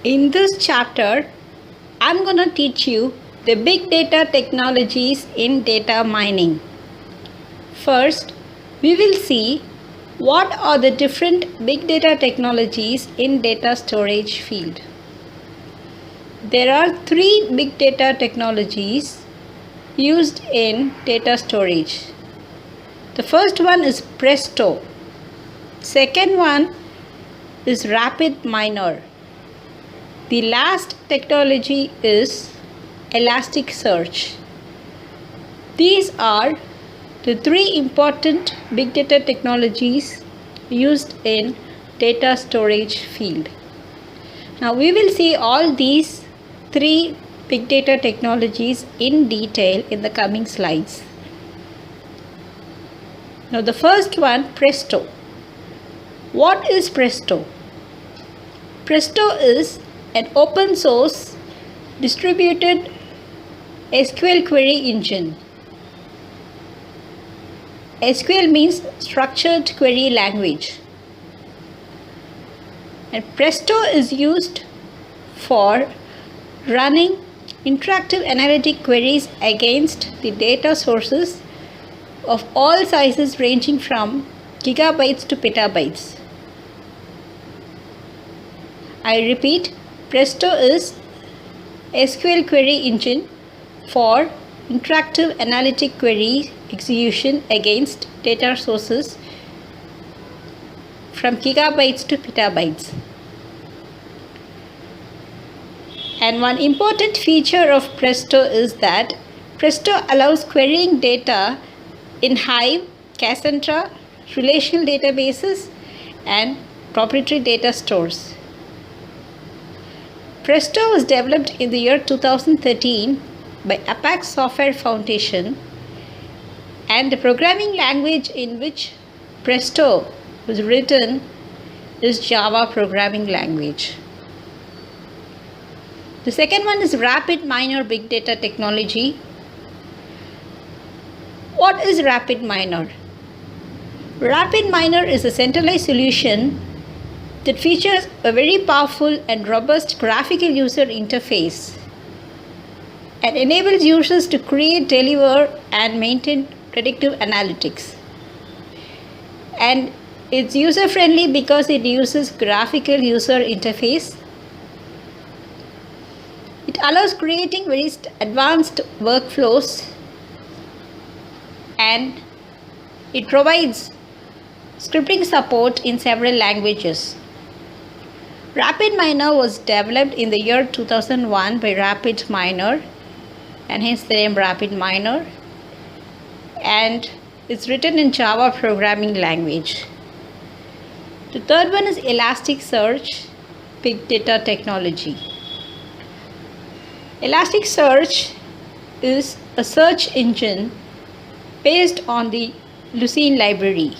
In this chapter, I'm going to teach you the big data technologies in data mining. First, we will see what are the different big data technologies in data storage field. There are three big data technologies used in data storage. The first one is Presto. Second one is Rapid Miner. The last technology is Elasticsearch. These are the three important big data technologies used in data storage field. Now we will see all these three big data technologies in detail in the coming slides. Now the first one, Presto. What is Presto? Presto is an open source distributed SQL query engine. SQL means structured query language. And Presto is used for running interactive analytic queries against the data sources of all sizes ranging from gigabytes to petabytes. I repeat, Presto is SQL query engine for interactive analytic query execution against data sources from gigabytes to petabytes. And one important feature of Presto is that Presto allows querying data in Hive, Cassandra, relational databases, and proprietary data stores. Presto was developed in the year 2013 by Apache Software Foundation, and the programming language in which Presto was written is Java programming language. The second one is Rapid Miner Big Data Technology. What is Rapid Miner? Rapid Miner is a centralized solution that features a very powerful and robust graphical user interface and enables users to create, deliver, and maintain predictive analytics. And it's user friendly because it uses graphical user interface. It allows creating very advanced workflows, and it provides scripting support in several languages. Rapid Miner was developed in the year 2001 by Rapid Miner, and hence the name Rapid Miner, and it's written in Java programming language. The third one is Elasticsearch Big Data Technology. Elasticsearch is a search engine based on the Lucene library.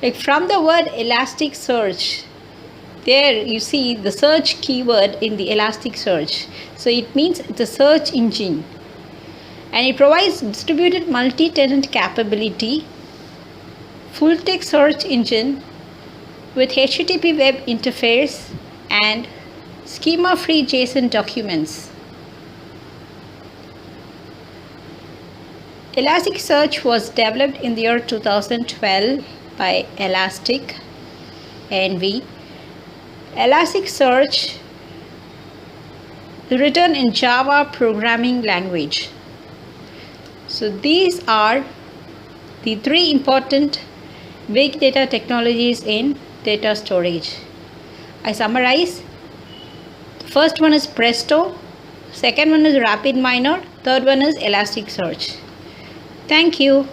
Like from the word Elasticsearch, there you see the search keyword in the Elasticsearch. So it means it's a search engine, and it provides distributed multi-tenant capability, full text search engine with HTTP web interface and schema-free JSON documents. Elasticsearch was developed in the year 2012 by Elastic NV. Elasticsearch is written in Java programming language. So these are the three important big data technologies in data storage. I summarize. The first one is Presto, second one is Rapid Miner, third one is Elasticsearch. Thank you.